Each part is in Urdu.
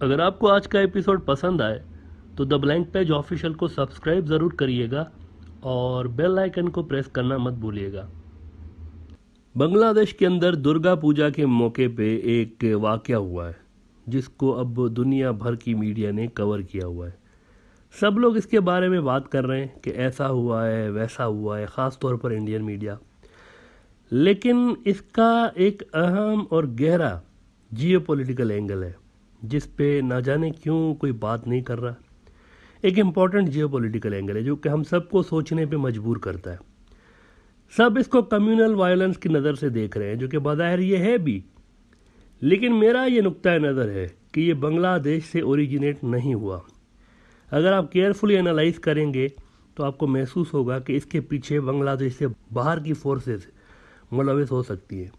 اگر آپ کو آج کا ایپیسوڈ پسند آئے تو دا بلینک پیج آفیشیل کو سبسکرائب ضرور کریے گا اور بیل آئیکن کو پریس کرنا مت بھولیے گا۔ بنگلہ دیش کے اندر درگا پوجا کے موقع پہ ایک واقعہ ہوا ہے جس کو اب دنیا بھر کی میڈیا نے کور کیا ہوا ہے۔ سب لوگ اس کے بارے میں بات کر رہے ہیں کہ ایسا ہوا ہے ویسا ہوا ہے، خاص طور پر انڈین میڈیا، لیکن اس کا ایک اہم اور گہرا جیو پولیٹیکل اینگل ہے جس پہ نہ جانے کیوں کوئی بات نہیں کر رہا۔ ایک امپورٹنٹ جیو پولیٹیکل اینگل ہے جو کہ ہم سب کو سوچنے پہ مجبور کرتا ہے۔ سب اس کو کمیونل وائلنس کی نظر سے دیکھ رہے ہیں جو کہ بظاہر یہ ہے بھی، لیکن میرا یہ نقطہ نظر ہے کہ یہ بنگلہ دیش سے اوریجنیٹ نہیں ہوا۔ اگر آپ کیئرفلی انالائز کریں گے تو آپ کو محسوس ہوگا کہ اس کے پیچھے بنگلہ دیش سے باہر کی فورسز ملوث ہو سکتی ہیں،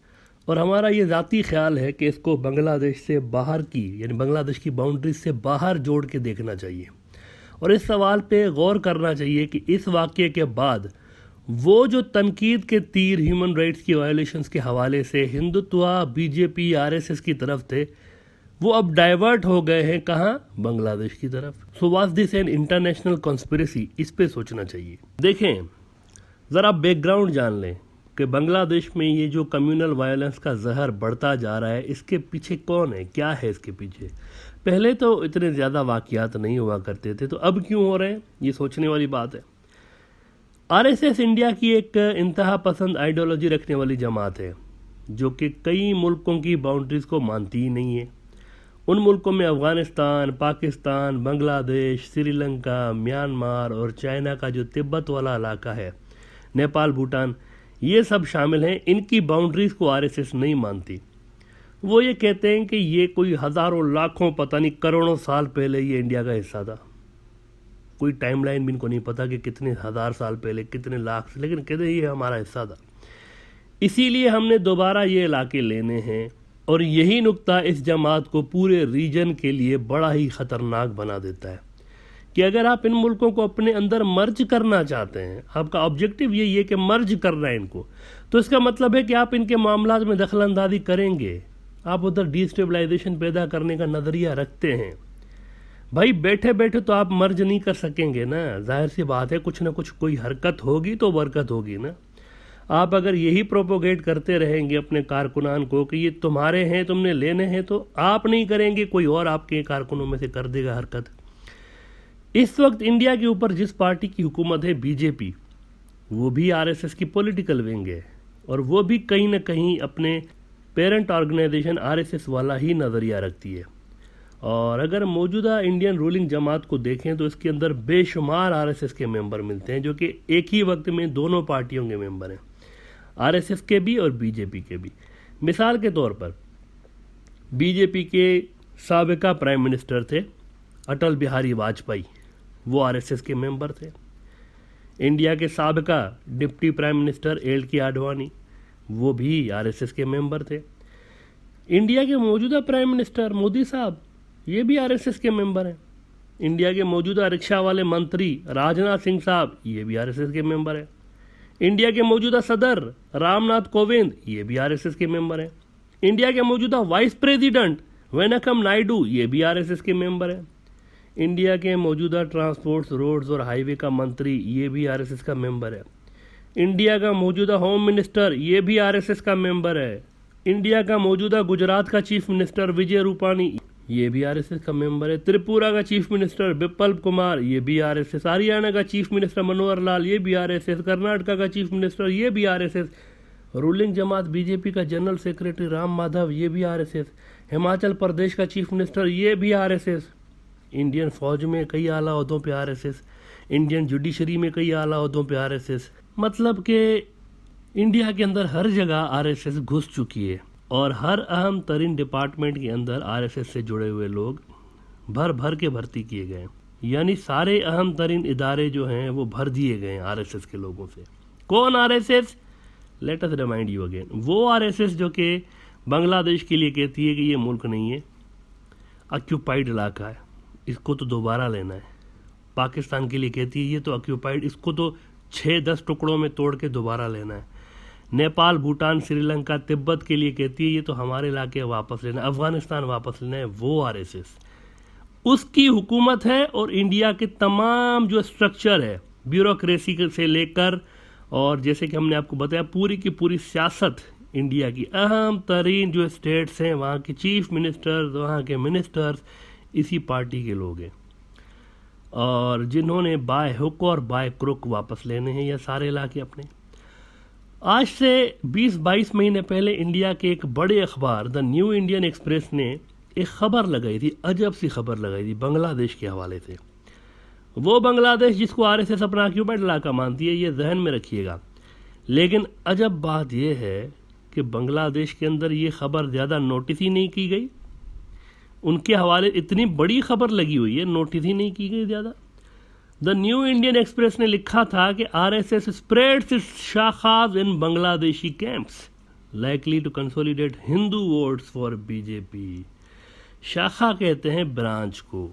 اور ہمارا یہ ذاتی خیال ہے کہ اس کو بنگلہ دیش سے باہر کی یعنی بنگلہ دیش کی باؤنڈریز سے باہر جوڑ کے دیکھنا چاہیے، اور اس سوال پہ غور کرنا چاہیے کہ اس واقعے کے بعد وہ جو تنقید کے تیر ہیومن رائٹس کی وائلیشنز کے حوالے سے ہندوتوا، بی جے پی، RSS کی طرف تھے، وہ اب ڈائیورٹ ہو گئے ہیں کہاں؟ بنگلہ دیش کی طرف۔ So was this an international conspiracy? اس پہ سوچنا چاہیے۔ دیکھیں ذرا بیک گراؤنڈ جان لیں کہ بنگلہ دیش میں یہ جو کمیونل وائلنس کا زہر بڑھتا جا رہا ہے اس کے پیچھے کون ہے، کیا ہے اس کے پیچھے؟ پہلے تو اتنے زیادہ واقعات نہیں ہوا کرتے تھے، تو اب کیوں ہو رہے ہیں؟ یہ سوچنے والی بات ہے۔ RSS انڈیا کی ایک انتہا پسند آئیڈیالوجی رکھنے والی جماعت ہے جو کہ کئی ملکوں کی باؤنڈریز کو مانتی ہی نہیں ہے۔ ان ملکوں میں افغانستان، پاکستان، بنگلہ دیش، سری لنکا، میانمار اور چائنا کا جو تبت والا علاقہ ہے، نیپال، بھوٹان، یہ سب شامل ہیں۔ ان کی باؤنڈریز کو RSS نہیں مانتی۔ وہ یہ کہتے ہیں کہ یہ کوئی ہزاروں، لاکھوں، پتہ نہیں کروڑوں سال پہلے یہ انڈیا کا حصہ تھا۔ کوئی ٹائم لائن بھی ان کو نہیں پتہ کہ کتنے ہزار سال پہلے، کتنے لاکھ سے، لیکن کہتے ہیں یہ ہمارا حصہ تھا، اسی لیے ہم نے دوبارہ یہ علاقے لینے ہیں۔ اور یہی نقطہ اس جماعت کو پورے ریجن کے لیے بڑا ہی خطرناک بنا دیتا ہے کہ اگر آپ ان ملکوں کو اپنے اندر مرج کرنا چاہتے ہیں، آپ کا آبجیکٹو یہی ہے کہ مرج کرنا ہے ان کو، تو اس کا مطلب ہے کہ آپ ان کے معاملات میں دخل اندازی کریں گے، آپ ادھر ڈی اسٹیبلائزیشن پیدا کرنے کا نظریہ رکھتے ہیں۔ بھائی بیٹھے بیٹھے تو آپ مرج نہیں کر سکیں گے نا، ظاہر سی بات ہے، کچھ نہ کچھ کوئی حرکت ہوگی تو برکت ہوگی نا۔ آپ اگر یہی پروپوگیٹ کرتے رہیں گے اپنے کارکنان کو کہ یہ تمہارے ہیں، تم نے لینے ہیں، تو آپ نہیں کریں گے، کوئی اور آپ کے کارکنوں میں سے کر دے گا حرکت۔ اس وقت انڈیا کے اوپر جس پارٹی کی حکومت ہے، BJP، وہ بھی RSS کی پولیٹیکل ونگ ہے، اور وہ بھی کہیں نہ کہیں اپنے پیرنٹ آرگنائزیشن RSS والا ہی نظریہ رکھتی ہے۔ اور اگر موجودہ انڈین رولنگ جماعت کو دیکھیں تو اس کے اندر بے شمار RSS کے ممبر ملتے ہیں جو کہ ایک ہی وقت میں دونوں پارٹیوں کے ممبر ہیں، RSS کے بھی اور BJP کے بھی۔ مثال کے طور پر BJP کے سابقہ پرائم منسٹر تھے اٹل بہاری واجپئی، وہ RSS کے ممبر تھے۔ انڈیا کے سابقہ ڈپٹی پرائم منسٹر LK آڈوانی، وہ بھی RSS کے ممبر تھے۔ انڈیا کے موجودہ پرائم منسٹر مودی صاحب، یہ بھی RSS کے ممبر ہیں۔ انڈیا کے موجودہ رکشا والے منتری راجناتھ سنگھ صاحب، یہ بھی RSS کے ممبر ہیں۔ انڈیا کے موجودہ صدر رام ناتھ کووند، یہ بھی RSS کے ممبر ہیں۔ انڈیا کے موجودہ وائس پریزیڈنٹ وینکم نائیڈو، یہ بھی RSS کے ممبر ہیں۔ انڈیا کے موجودہ ٹرانسپورٹس، روڈز اور ہائی وے کا منتری، یہ بھی RSS کا ممبر ہے۔ انڈیا کا موجودہ ہوم منسٹر، یہ بھی RSS کا ممبر ہے۔ انڈیا کا موجودہ گجرات کا چیف منسٹر وجے روپانی، یہ بھی RSS کا ممبر ہے۔ تریپورہ کا چیف منسٹر بپلب کمار، یہ بھی RSS۔ ہریانہ کا چیف منسٹر منوہر لال، یہ بھی RSS۔ کرناٹکا کا چیف منسٹر، یہ بھی RSS۔ رولنگ جماعت BJP کا جنرل سیکریٹری رام مادھو، یہ بھی RSS۔ ہماچل پردیش کا چیف منسٹر، یہ بھی RSS۔ انڈین فوج میں کئی اعلیٰ عہدوں پہ RSS، انڈین جوڈیشری میں کئی اعلیٰ عہدوں پہ RSS۔ مطلب کہ انڈیا کے اندر ہر جگہ RSS گھس چکی ہے، اور ہر اہم ترین ڈپارٹمنٹ کے اندر RSS سے جڑے ہوئے لوگ بھر بھر کے بھرتی کیے گئے ہیں، یعنی سارے اہم ترین ادارے جو ہیں وہ بھر دیے گئے ہیں RSS کے لوگوں سے۔ کون RSS؟ Let us remind you again, وہ RSS جو کہ بنگلہ دیش کے لیے کہتی ہے کہ یہ ملک نہیں ہے، آکیوپائڈ علاقہ ہے، اس کو تو دوبارہ لینا ہے۔ پاکستان کے لیے کہتی ہے یہ تو آکیوپائڈ، اس کو تو 6-10 ٹکڑوں میں توڑ کے دوبارہ لینا ہے۔ نیپال، بھوٹان، سری لنکا، تبت کے لیے کہتی ہے یہ تو ہمارے علاقے واپس لینا ہے، افغانستان واپس لینا ہے، وہ RSS۔ اس کی حکومت ہے اور انڈیا کے تمام جو اسٹرکچر ہے بیوروکریسی سے لے کر اور جیسے کہ ہم نے آپ کو بتایا پوری کی پوری سیاست انڈیا کی اہم ترین جو اسٹیٹس ہیں وہاں کے چیف منسٹرز وہاں کے منسٹرز اسی پارٹی کے لوگ ہیں اور جنہوں نے بائے ہک اور بائے کروک واپس لینے ہیں یہ سارے علاقے اپنے. آج سے 20-22 مہینے پہلے انڈیا کے ایک بڑے اخبار دا نیو انڈین ایکسپریس نے ایک خبر لگائی تھی, عجب سی خبر لگائی تھی بنگلہ دیش کے حوالے سے. وہ بنگلہ دیش جس کو RSS اپنا آکیوپائڈ علاقہ مانتی ہے, یہ ذہن میں رکھیے گا. لیکن عجب بات یہ ہے کہ بنگلہ دیش کے اندر یہ خبر زیادہ نوٹس ہی نہیں کی گئی. ان کے حوالے اتنی بڑی خبر لگی ہوئی ہے, نوٹس ہی نہیں کی گئی زیادہ. دا نیو انڈین ایکسپریس نے لکھا تھا کہ RSS spreads its شاخاز in Bangladeshi camps likely to consolidate Hindu votes for BJP. Shakha کہتے ہیں برانچ کو.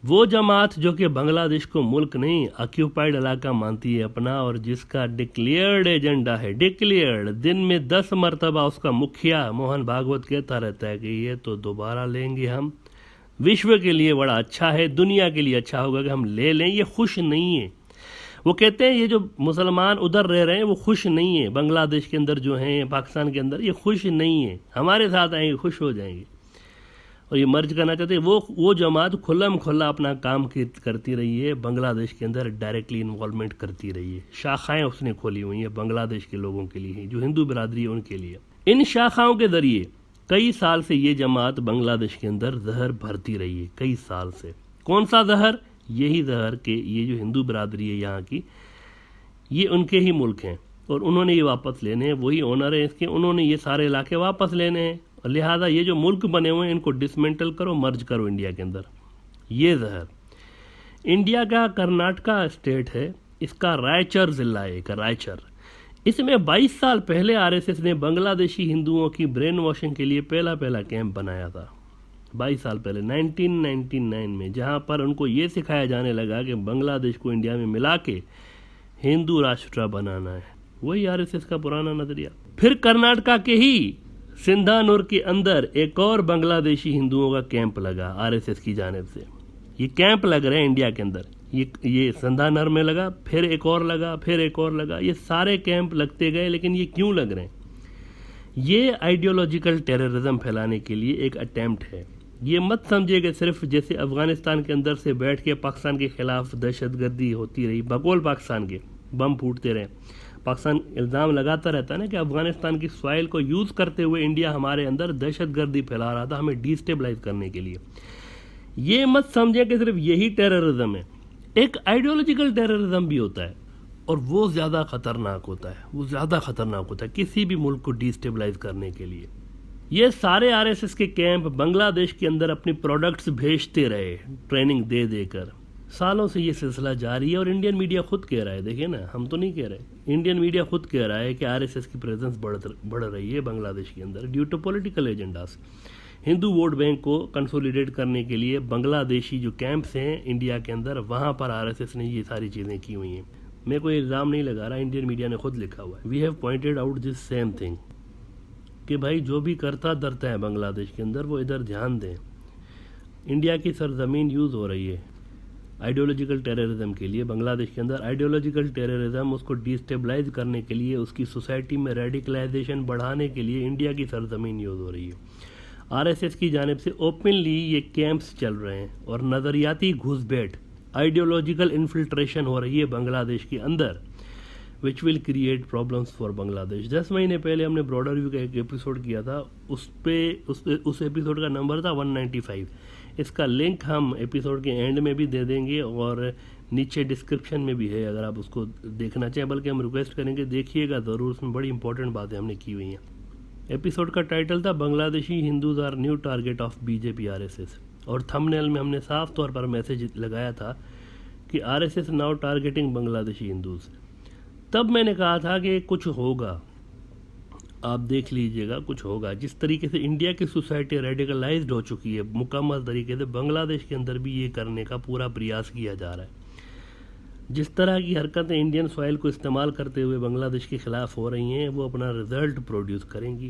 وہ جماعت جو کہ بنگلہ دیش کو ملک نہیں آکیوپائڈ علاقہ مانتی ہے اپنا اور جس کا ڈکلیئرڈ ایجنڈا ہے, ڈکلیئرڈ دن میں 10 مرتبہ اس کا مکھیا موہن بھاگوت کہتا رہتا ہے کہ یہ تو دوبارہ لیں گے ہم, وشو کے لیے بڑا اچھا ہے, دنیا کے لیے اچھا ہوگا کہ ہم لے لیں. یہ خوش نہیں ہے. وہ کہتے ہیں یہ جو مسلمان ادھر رہ رہے ہیں وہ خوش نہیں ہیں, بنگلہ دیش کے اندر جو ہیں پاکستان کے اندر یہ خوش نہیں ہیں, ہمارے ساتھ آئیں گے خوش ہو جائیں گے. اور یہ مرج کرنا چاہتے ہیں. وہ جماعت کھلم کھلا اپنا کام کرتی رہی ہے, بنگلہ دیش کے اندر ڈائریکٹلی انوالومنٹ کرتی رہی ہے. شاخائیں اس نے کھولی ہوئی ہیں بنگلہ دیش کے لوگوں کے لیے, جو ہندو برادری ہے ان کے لیے. ان شاخاؤں کے ذریعے کئی سال سے یہ جماعت بنگلہ دیش کے اندر زہر بھرتی رہی ہے, کئی سال سے. کون سا زہر؟ یہی زہر کہ یہ جو ہندو برادری ہے یہاں کی, یہ ان کے ہی ملک ہیں اور انہوں نے یہ واپس لینے ہیں, وہی اونر ہیں اس کے, انہوں نے یہ سارے علاقے واپس لینے ہیں. اور لہٰذا یہ جو ملک بنے ہوئے ہیں ان کو ڈسمنٹل کرو, مرج کرو انڈیا کے اندر. یہ زہر انڈیا کا کرناٹکا اسٹیٹ ہے, اس کا رائچر ضلع ہے, ایک رائچر. اس میں 22 سال پہلے RSS نے بنگلہ دیشی ہندوؤں کی برین واشنگ کے لیے پہلا کیمپ بنایا تھا. 22 سال پہلے 1999 میں, جہاں پر ان کو یہ سکھایا جانے لگا کہ بنگلہ دیش کو انڈیا میں ملا کے ہندو راشٹرا بنانا ہے. وہی RSS کا پرانا نظریہ. پھر کرناٹکا کے ہی سندھانور کے اندر ایک اور بنگلہ دیشی ہندوؤں کا کیمپ لگا RSS کی جانب سے. یہ کیمپ لگ رہے ہیں انڈیا کے اندر, یہ سندھانور میں لگا, پھر ایک اور لگا, پھر ایک اور لگا. یہ سارے کیمپ لگتے گئے. لیکن یہ کیوں لگ رہے ہیں؟ یہ آئیڈیولوجیکل ٹیررزم پھیلانے کے لیے ایک اٹیمپٹ ہے. یہ مت سمجھے کہ صرف جیسے افغانستان کے اندر سے بیٹھ کے پاکستان کے خلاف دہشت گردی ہوتی رہی, بقول پاکستان کے بم پھوٹتے رہے. پاکستان الزام لگاتا رہتا ہے نا کہ افغانستان کی سوائل کو یوز کرتے ہوئے انڈیا ہمارے اندر دہشت گردی پھیلا رہا تھا ہمیں ڈیسٹیبلائز کرنے کے لیے. یہ مت سمجھے کہ صرف یہی ٹیررزم ہے. ایک آئیڈیولوجیکل ٹیررزم بھی ہوتا ہے اور وہ زیادہ خطرناک ہوتا ہے, کسی بھی ملک کو ڈیسٹیبلائز کرنے کے لیے. یہ سارے RSS کے کیمپ بنگلہ دیش کے اندر اپنی پروڈکٹس بھیجتے رہے, ٹریننگ دے کر. سالوں سے یہ سلسلہ جاری ہے اور انڈین میڈیا خود کہہ رہا ہے, دیکھیں نا, ہم تو نہیں کہہ رہے, انڈین میڈیا خود کہہ رہا ہے کہ RSS کی پریزنس بڑھ رہی ہے بنگلہ دیش کے اندر due to political agendas. Hindu vote bank کو کنسولیڈیٹ کرنے کے لیے بنگلہ دیشی جو کیمپس ہیں انڈیا کے اندر, وہاں پر RSS نے یہ ساری چیزیں کی ہوئی ہیں. میں کوئی الزام نہیں لگا رہا, انڈین میڈیا نے خود لکھا ہوا ہے. We have pointed out this same thing کہ بھائی جو بھی کرتا درتا ہے بنگلہ دیش کے اندر وہ ادھر دھیان دیں. انڈیا کی سرزمین یوز ہو رہی ہے آئیڈیولوجیکل ٹیررزم کے لیے. بنگلہ دیش کے اندر آئیڈیولوجیکل ٹیررزم, اس کو ڈیسٹیبلائز کرنے کے لیے, اس کی سوسائٹی میں ریڈیکلائزیشن بڑھانے کے لیے انڈیا کی سرزمین یوز ہو رہی ہے. RSS کی جانب سے اوپنلی یہ کیمپس چل رہے ہیں اور نظریاتی گھس بیٹھ, آئیڈیولوجیکل انفلٹریشن ہو رہی ہے بنگلہ دیش کے اندر, which will create problems for بنگلہ دیش. 10 مہینے پہلے ہم نے براڈر ویو کا ایک ایپیسوڈ کیا تھا, اس ایپیسوڈ کا نمبر تھا 195. اس کا لنک ہم ایپیسوڈ کے اینڈ میں بھی دے دیں گے اور نیچے ڈسکرپشن میں بھی ہے اگر آپ اس کو دیکھنا چاہیں, بلکہ ہم ریکویسٹ کریں گے دیکھیے گا ضرور, اس میں بڑی امپورٹنٹ باتیں ہم نے کی ہوئی ہیں. ایپیسوڈ کا ٹائٹل تھا Bangladeshi Hindus are new target of BJP RSS, اور تھمبنیل میں ہم نے صاف طور پر میسج لگایا تھا کہ RSS ناؤ ٹارگیٹنگ بنگلہ دیشی ہندوز. تب میں نے کہا تھا کہ کچھ ہوگا, آپ دیکھ لیجئے گا کچھ ہوگا. جس طریقے سے انڈیا کی سوسائٹی ریڈیکلائزڈ ہو چکی ہے مکمل طریقے سے, بنگلہ دیش کے اندر بھی یہ کرنے کا پورا پریاس کیا جا رہا ہے. جس طرح کی حرکتیں انڈین سوائل کو استعمال کرتے ہوئے بنگلہ دیش کے خلاف ہو رہی ہیں وہ اپنا رزلٹ پروڈیوس کریں گی.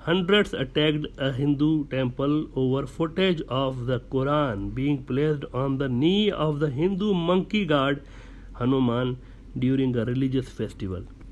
hundreds attacked a Hindu temple over footage of the Quran being placed on the knee of the Hindu monkey god Hanuman during a religious festival।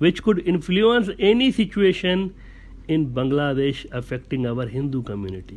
which could influence any situation in Bangladesh affecting our Hindu community।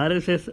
RSS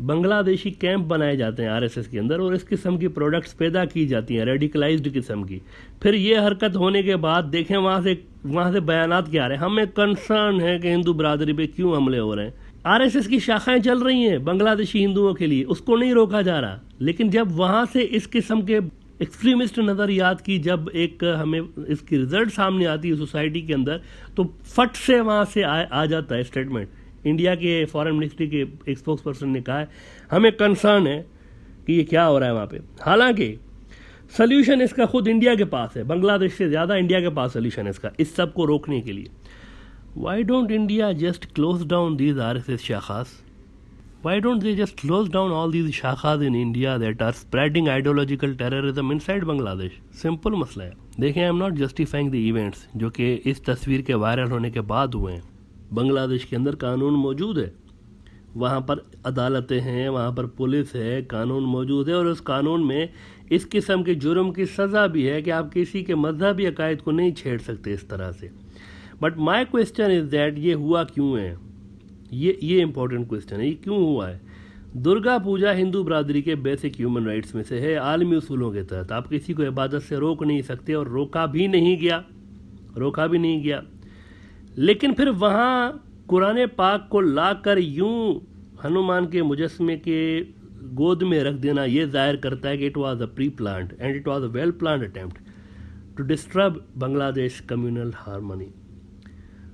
بنگلہ دیشی کیمپ بنائے جاتے ہیں RSS کے اندر اور اس قسم کی پروڈکٹس پیدا کی جاتی ہیں ریڈیکلائزڈ قسم کی. پھر یہ حرکت ہونے کے بعد دیکھیں وہاں سے بیانات کیا آ رہے ہیں. ہمیں کنسرن ہے کہ ہندو برادری پہ کیوں حملے ہو رہے ہیں. RSS کی شاخائیں چل رہی ہیں بنگلہ دیشی ہندوؤں کے لیے, اس کو نہیں روکا جا رہا. لیکن جب وہاں سے اس قسم کے ایکسٹریمسٹ نظریات کی جب ایک ہمیں اس کی رزلٹ سامنے آتی ہے سوسائٹی کے اندر, تو فٹ سے وہاں سے آ جاتا ہے اسٹیٹمنٹ. انڈیا کے فارن منسٹری کے ایک اسپوکس پرسن نے کہا ہے ہمیں کنسرن ہے کہ یہ کیا ہو رہا ہے وہاں پہ. حالانکہ سلیوشن اس کا خود انڈیا کے پاس ہے, بنگلہ دیش سے زیادہ انڈیا کے پاس سلیوشن ہے اس کا, اس سب کو روکنے کے لیے. Why don't India just close down these RSS shakhas? Why don't they just close down all these shakhas in India that are spreading ideological terrorism inside Bangladesh? Simple مسئلہ ہے. دیکھیں I'm not justifying the events جو کہ اس تصویر کے وائرل ہونے کے بعد ہوئے ہیں. بنگلہ دیش کے اندر قانون موجود ہے, وہاں پر عدالتیں ہیں, وہاں پر پولیس ہے, قانون موجود ہے, اور اس قانون میں اس قسم کے جرم کی سزا بھی ہے کہ آپ کسی کے مذہبی عقائد کو نہیں چھیڑ سکتے اس طرح سے. But my question is that یہ ہوا کیوں ہے, یہ امپورٹنٹ کویسچن ہے, یہ کیوں ہوا ہے. درگا پوجا ہندو برادری کے بیسک ہیومن رائٹس میں سے ہے, عالمی اصولوں کے تحت. آپ کسی کو عبادت سے روک نہیں سکتے, اور روکا بھی نہیں گیا. لیکن پھر وہاں قرآن پاک کو لا کر یوں ہنومان کے مجسمے کے گود میں رکھ دینا یہ ظاہر کرتا ہے کہ it was a pre planned and it was a well planned attempt to disturb Bangladesh communal harmony.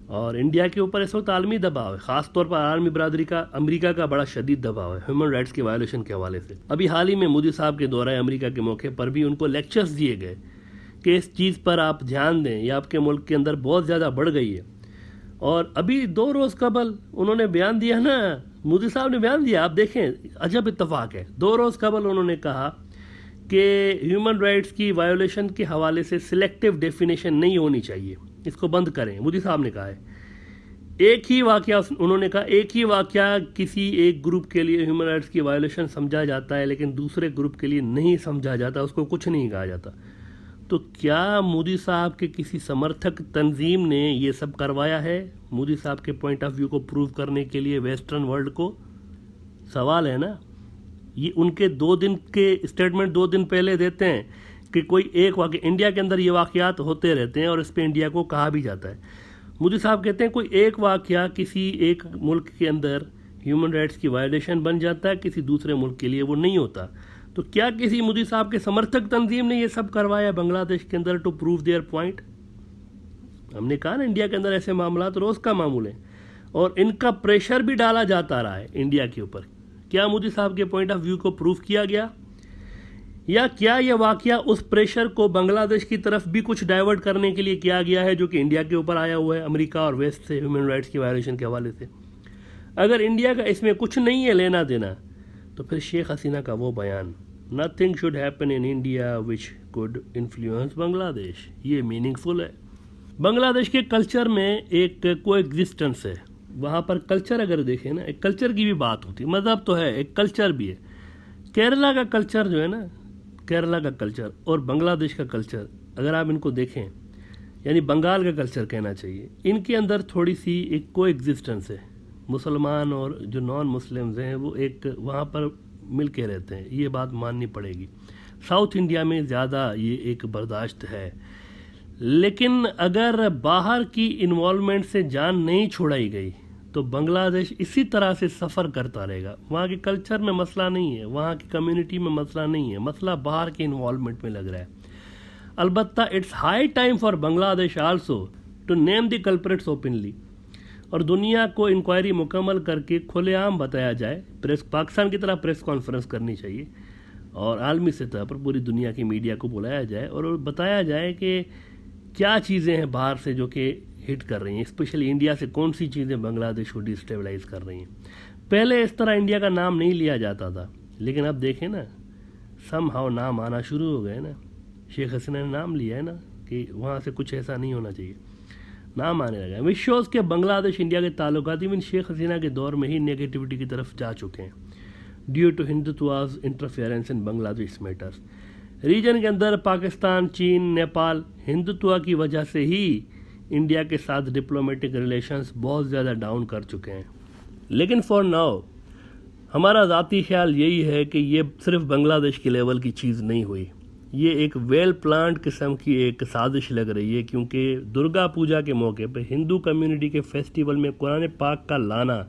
اور انڈیا کے اوپر اس وقت عالمی دباؤ ہے, خاص طور پر عالمی برادری کا, امریکہ کا بڑا شدید دباؤ ہے ہیومن رائٹس کے وائلیشن کے حوالے سے. ابھی حال ہی میں مودی صاحب کے دورہ امریکہ کے موقع پر بھی ان کو لیکچرز دیے گئے کہ اس چیز پر آپ دھیان دیں, یہ آپ کے ملک کے اندر بہت زیادہ بڑھ گئی ہے. اور ابھی 2 روز قبل انہوں نے بیان دیا نا, مودی صاحب نے بیان دیا, آپ دیکھیں عجب اتفاق ہے. 2 روز قبل انہوں نے کہا کہ ہیومن رائٹس کی وائلیشن کے حوالے سے سلیکٹیو ڈیفینیشن نہیں ہونی چاہیے, اس کو بند کریں. مودی صاحب نے کہا ہے ایک ہی واقعہ کسی ایک گروپ کے لیے ہیومن رائٹس کی وائلیشن سمجھا جاتا ہے لیکن دوسرے گروپ کے لیے نہیں سمجھا جاتا, اس کو کچھ نہیں کہا جاتا. تو کیا مودی صاحب کے کسی سمرتھک تنظیم نے یہ سب کروایا ہے مودی صاحب کے پوائنٹ آف ویو کو پروو کرنے کے لیے ویسٹرن ورلڈ کو؟ سوال ہے نا. یہ ان کے 2 دن کے اسٹیٹمنٹ 2 دن پہلے دیتے ہیں کہ کوئی ایک واقعہ, انڈیا کے اندر یہ واقعات ہوتے رہتے ہیں اور اس پہ انڈیا کو کہا بھی جاتا ہے. مودی صاحب کہتے ہیں کوئی ایک واقعہ کسی ایک ملک کے اندر ہیومن رائٹس کی وائلیشن بن جاتا ہے, کسی دوسرے ملک کے لیے وہ نہیں ہوتا. تو کیا کسی مودی صاحب کے سمرتھک تنظیم نے یہ سب کروایا بنگلہ دیش کے اندر ٹو پروو دیئر پوائنٹ؟ ہم نے کہا نا انڈیا کے اندر ایسے معاملات روز کا معمول ہیں اور ان کا پریشر بھی ڈالا جاتا رہا ہے انڈیا کے اوپر. کیا مودی صاحب کے پوائنٹ آف ویو کو پروو کیا گیا, یا کیا یہ واقعہ اس پریشر کو بنگلہ دیش کی طرف بھی کچھ ڈائیورٹ کرنے کے لیے کیا گیا ہے جو کہ انڈیا کے اوپر آیا ہوا ہے امریکہ اور ویسٹ سے ہیومن رائٹس کی وائلیشن کے حوالے سے؟ اگر انڈیا کا اس میں کچھ نہیں ہے لینا دینا, تو پھر شیخ حسینہ کا وہ بیان nothing should happen in India which could influence بنگلہ دیش, یہ میننگ فل ہے. بنگلہ دیش کے کلچر میں ایک کو ایگزسٹنس ہے. وہاں پر کلچر اگر دیکھیں نا, ایک کلچر کی بھی بات ہوتی ہے, مذہب تو ہے, ایک کلچر بھی ہے. کیرلا کا کلچر جو ہے نا, کیرلا کا کلچر اور بنگلہ دیش کا کلچر اگر آپ ان کو دیکھیں, یعنی بنگال کا کلچر کہنا چاہیے, ان کے اندر تھوڑی سی ایک کو ایگزسٹنس ہے. مسلمان اور جو نان مسلمز ہیں وہ ایک وہاں پر مل کے رہتے ہیں, یہ بات ماننی پڑے گی. ساؤتھ انڈیا میں زیادہ یہ ایک برداشت ہے. لیکن اگر باہر کی انوالومنٹ سے جان نہیں چھوڑائی گئی تو بنگلہ دیش اسی طرح سے سفر کرتا رہے گا. وہاں کے کلچر میں مسئلہ نہیں ہے, وہاں کی کمیونٹی میں مسئلہ نہیں ہے, مسئلہ باہر کے انوالومنٹ میں لگ رہا ہے. البتہ it's high time for Bangladesh also to name the culprits openly, اور دنیا کو انکوائری مکمل کر کے کھلے عام بتایا جائے. پاکستان کی طرح پریس کانفرنس کرنی چاہیے اور عالمی سطح پر پوری دنیا کی میڈیا کو بلایا جائے اور بتایا جائے کہ کیا چیزیں ہیں باہر سے جو کہ ہٹ کر رہی ہیں, اسپیشلی انڈیا سے کون سی چیزیں بنگلہ دیش کو ڈیسٹیبلائز کر رہی ہیں. پہلے اس طرح انڈیا کا نام نہیں لیا جاتا تھا, لیکن اب دیکھیں نا سم ہاؤ نام آنا شروع ہو گئے نا. شیخ حسینہ نے نام لیا ہے نا کہ وہاں سے کچھ ایسا نہیں ہونا چاہیے, نام آنے لگا ہے. وچ شوز کہ بنگلہ دیش انڈیا کے تعلقات ایون شیخ حسینہ کے دور میں ہی نیگیٹیوٹی کی طرف جا چکے ہیں ڈیو ٹو ہندوتواز انٹرفیئرنس ان بنگلہ دیش میٹرز. ریجن کے اندر پاکستان, چین, نیپال ہندوتوا کی وجہ سے ہی انڈیا کے ساتھ ڈپلومیٹک ریلیشنز بہت زیادہ ڈاؤن کر چکے ہیں. لیکن فار ناؤ ہمارا ذاتی خیال یہی ہے کہ یہ صرف بنگلہ دیش کے لیول کی چیز نہیں ہوئی، یہ ایک ویل پلانڈ قسم کی ایک سازش لگ رہی ہے، کیونکہ درگا پوجا کے موقع پہ ہندو کمیونٹی کے فیسٹیول میں قرآن پاک کا لانا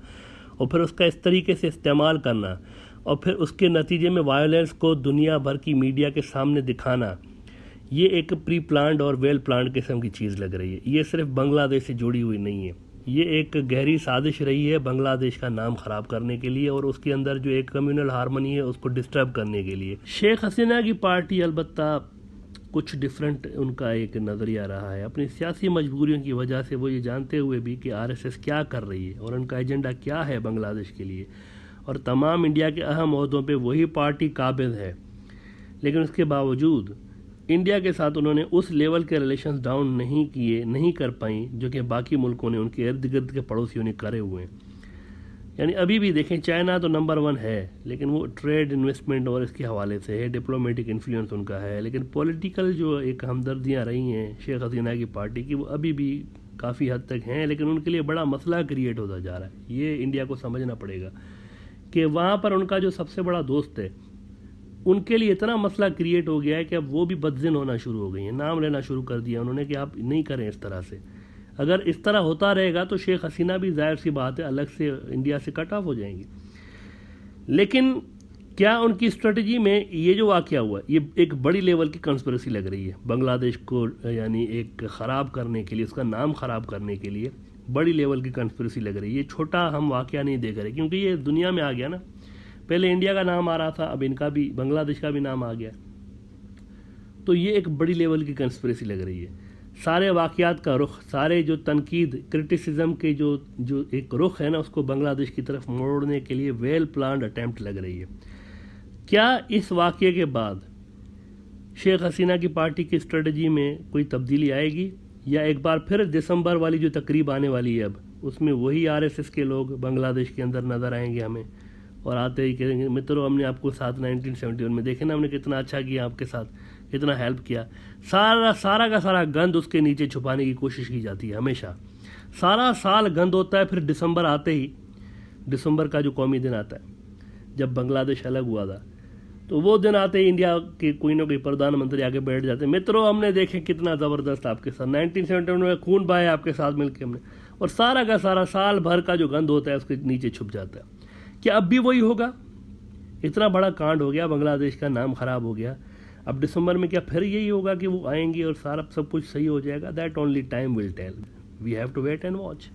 اور پھر اس کا اس طریقے سے استعمال کرنا اور پھر اس کے نتیجے میں وائلنس کو دنیا بھر کی میڈیا کے سامنے دکھانا، یہ ایک پری پلانڈ اور ویل پلانڈ قسم کی چیز لگ رہی ہے۔ یہ صرف بنگلہ دیش سے جڑی ہوئی نہیں ہے، یہ ایک گہری سازش رہی ہے بنگلہ دیش کا نام خراب کرنے کے لیے اور اس کے اندر جو ایک کمیونل ہارمنی ہے اس کو ڈسٹرب کرنے کے لیے۔ شیخ حسینہ کی پارٹی البتہ کچھ ڈیفرنٹ ان کا ایک نظریہ رہا ہے، اپنی سیاسی مجبوریوں کی وجہ سے وہ یہ جانتے ہوئے بھی کہ RSS کیا کر رہی ہے اور ان کا ایجنڈا کیا ہے بنگلہ دیش کے لیے، اور تمام انڈیا کے اہم عہدوں پہ وہی پارٹی قابض ہے، لیکن اس کے باوجود انڈیا کے ساتھ انہوں نے اس لیول کے ریلیشنز ڈاؤن نہیں کر پائیں جو کہ باقی ملکوں نے ان کے ارد گرد کے پڑوسیوں نے کرے ہوئے ہیں۔ یعنی ابھی بھی دیکھیں چائنا تو نمبر 1 ہے، لیکن وہ ٹریڈ انویسٹمنٹ اور اس کے حوالے سے ہے، ڈپلومیٹک انفلوئنس ان کا ہے، لیکن پولیٹیکل جو ایک ہمدردیاں رہی ہیں شیخ حسینہ کی پارٹی کی وہ ابھی بھی کافی حد تک ہیں، لیکن ان کے لیے بڑا مسئلہ کریٹ ہوتا جا رہا ہے۔ یہ انڈیا کو سمجھنا پڑے گا کہ وہاں پر ان کا جو سب سے بڑا دوست ہے ان کے لیے اتنا مسئلہ کریٹ ہو گیا ہے کہ اب وہ بھی بدظن ہونا شروع ہو گئی ہیں، نام لینا شروع کر دیا انہوں نے کہ آپ نہیں کریں اس طرح سے۔ اگر اس طرح ہوتا رہے گا تو شیخ حسینہ بھی ظاہر سی بات ہے الگ سے انڈیا سے کٹ آف ہو جائیں گی۔ لیکن کیا ان کی اسٹریٹجی میں یہ جو واقعہ ہوا یہ ایک بڑی لیول کی کنسپریسی لگ رہی ہے بنگلہ دیش کو یعنی ایک خراب کرنے کے لیے، اس کا نام خراب کرنے کے لیے بڑی لیول کی کنسپریسی لگ رہی ہے۔ یہ چھوٹا ہم واقعہ نہیں دیکھ رہے کیونکہ یہ دنیا میں آ گیا نا، پہلے انڈیا کا نام آ رہا تھا، اب ان کا بھی بنگلہ دیش کا بھی نام آ گیا، تو یہ ایک بڑی لیول کی کنسپریسی لگ رہی ہے۔ سارے واقعات کا رخ، سارے جو تنقید کرٹیسزم کے جو ایک رخ ہے نا اس کو بنگلہ دیش کی طرف موڑنے کے لیے ویل پلانڈ اٹیمپٹ لگ رہی ہے۔ کیا اس واقعے کے بعد شیخ حسینہ کی پارٹی کی اسٹریٹجی میں کوئی تبدیلی آئے گی، یا ایک بار پھر دسمبر والی جو تقریب آنے والی ہے اب اس میں وہی RSS کے لوگ بنگلہ دیش کے اندر نظر آئیں گے ہمیں اور آتے ہی کہیں گے مترو ہم نے آپ کو ساتھ 1971 میں دیکھے نا، ہم نے کتنا اچھا کیا آپ کے ساتھ، کتنا ہیلپ کیا، سارا کا سارا گند اس کے نیچے چھپانے کی کوشش کی جاتی ہے ہمیشہ۔ سارا سال گند ہوتا ہے، پھر دسمبر آتے ہی، دسمبر کا جو قومی دن آتا ہے جب بنگلہ دیش الگ ہوا تھا، تو وہ دن آتے ہی انڈیا کے کوئی نہ کوئی پردھان منتری آگے بیٹھ جاتے ہیں، مترو ہم نے دیکھے کتنا زبردست آپ کے ساتھ 1971 میں خون بہایا آپ کے ساتھ مل کے ہم نے، اور سارا کا سارا سال بھر کا جو گند ہوتا ہے اس کے نیچے چھپ جاتا ہے۔ کیا اب بھی وہی ہوگا؟ اتنا بڑا کانڈ ہو گیا، بنگلہ دیش کا نام خراب ہو گیا، اب دسمبر میں کیا پھر یہی ہوگا کہ وہ آئیں گے اور سب کچھ صحیح ہو جائے گا؟ That only time will tell, we have to wait and watch.